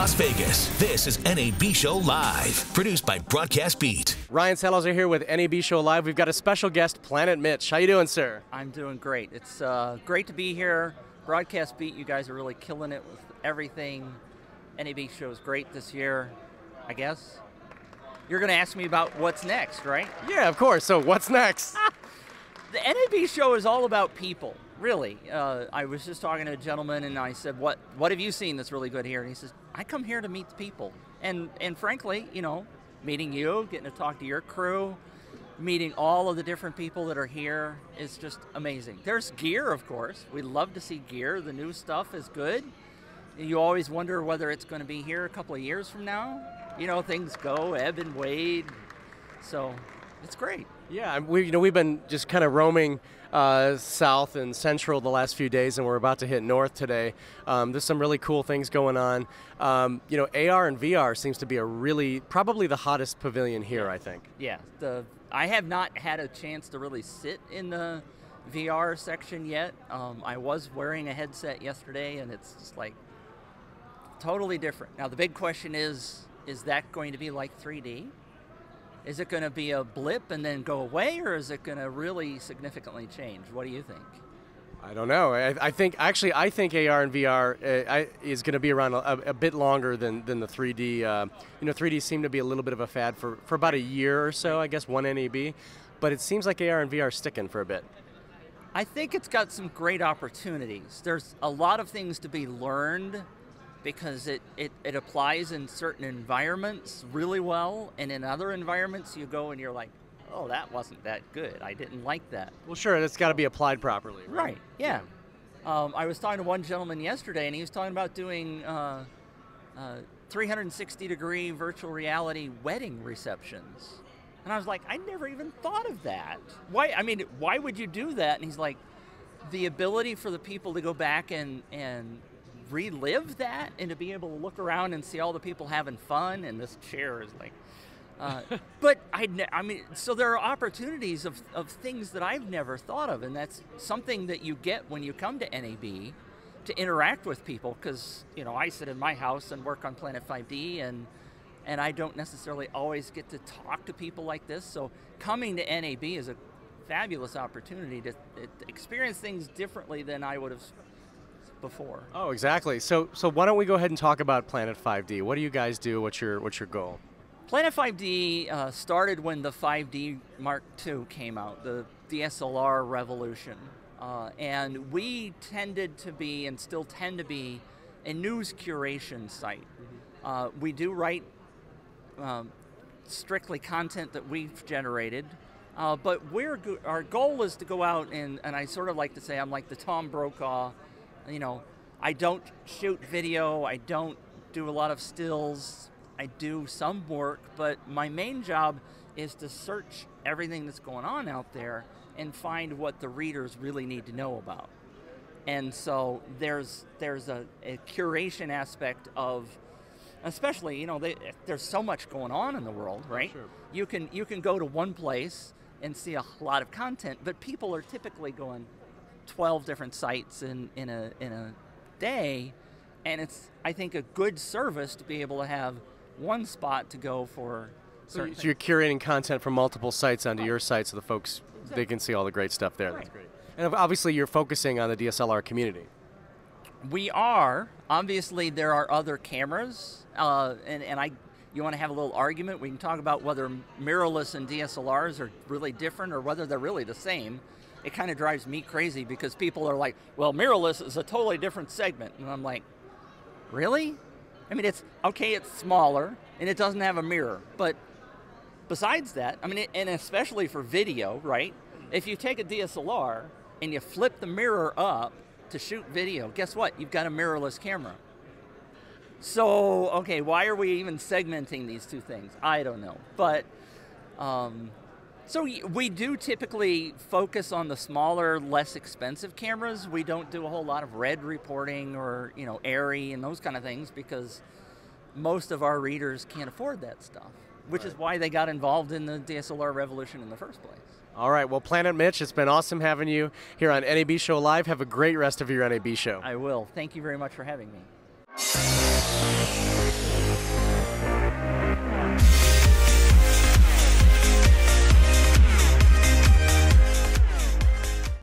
Las Vegas, this is NAB Show Live, produced by Broadcast Beat. Ryan Sellers here with NAB Show Live. We've got a special guest, Planet Mitch. How you doing, sir? I'm doing great. It's great to be here. Broadcast Beat, you guys are really killing it with everything. NAB Show is great this year, I guess. You're going to ask me about what's next, right? Yeah, of course. So what's next? The NAB Show is all about people, really. I was just talking to a gentleman, and I said, what have you seen that's really good here? And he says, I come here to meet the people. And frankly, you know, meeting you, getting to talk to your crew, meeting all of the different people that are here is just amazing. There's gear, of course. We love to see gear. The new stuff is good. You always wonder whether it's going to be here a couple of years from now. You know, things go ebb and wade, so it's great. Yeah, we've been just kind of roaming south and central the last few days, and we're about to hit north today. There's some really cool things going on. You know, AR and VR seems to be probably the hottest pavilion here, I think. Yeah, I have not had a chance to really sit in the VR section yet. I was wearing a headset yesterday, and it's just like totally different. Now, the big question is that going to be like 3D? Is it going to be a blip and then go away, or is it going to really significantly change? What do you think? I don't know. I think AR and VR is going to be around a bit longer than the 3D. You know, 3D seemed to be a little bit of a fad for about a year or so, I guess, one NAB. But it seems like AR and VR are sticking for a bit. I think it's got some great opportunities. There's a lot of things to be learned because it applies in certain environments really well, and in other environments you go and you're like, oh, that wasn't that good. I didn't like that. Well, sure, it's got to be applied properly. Right, yeah. I was talking to one gentleman yesterday, and he was talking about doing 360-degree virtual reality wedding receptions. And I was like, I never even thought of that. Why would you do that? And he's like, the ability for the people to go back and relive that, and to be able to look around and see all the people having fun, and this chair is like, but so there are opportunities of things that I've never thought of, and that's something that you get when you come to NAB to interact with people, because, you know, I sit in my house and work on Planet 5D, and I don't necessarily always get to talk to people like this, so coming to NAB is a fabulous opportunity to experience things differently than I would have before. Oh, exactly. So why don't we go ahead and talk about Planet 5D? What do you guys do? What's your goal? Planet 5D started when the 5D Mark II came out, the DSLR revolution. And we tended to be, and still tend to be, a news curation site. We do write strictly content that we've generated, but our goal is to go out and I sort of like to say I'm like the Tom Brokaw. You know, I don't shoot video, I don't do a lot of stills, I do some work, but my main job is to search everything that's going on out there and find what the readers really need to know about. And so there's a curation aspect of, especially, you know, there's so much going on in the world, right? Sure. You can go to one place and see a lot of content, but people are typically going 12 different sites in a day, and it's, I think, a good service to be able to have one spot to go for certain So you're curating content from multiple sites onto your site, so the folks, they can see all the great stuff there. Right. That's great. And obviously you're focusing on the DSLR community. We are. Obviously there are other cameras, you want to have a little argument, we can talk about whether mirrorless and DSLRs are really different or whether they're really the same. It kind of drives me crazy because people are like, well, mirrorless is a totally different segment. And I'm like, really? I mean, it's smaller and it doesn't have a mirror. But besides that, I mean, and especially for video, right? If you take a DSLR and you flip the mirror up to shoot video, guess what? You've got a mirrorless camera. So, okay, why are we even segmenting these two things? I don't know. But, so we do typically focus on the smaller, less expensive cameras. We don't do a whole lot of red reporting or, you know, ARRI and those kind of things because most of our readers can't afford that stuff, which is why they got involved in the DSLR revolution in the first place. All right, well, Planet Mitch, it's been awesome having you here on NAB Show Live. Have a great rest of your NAB show. I will. Thank you very much for having me.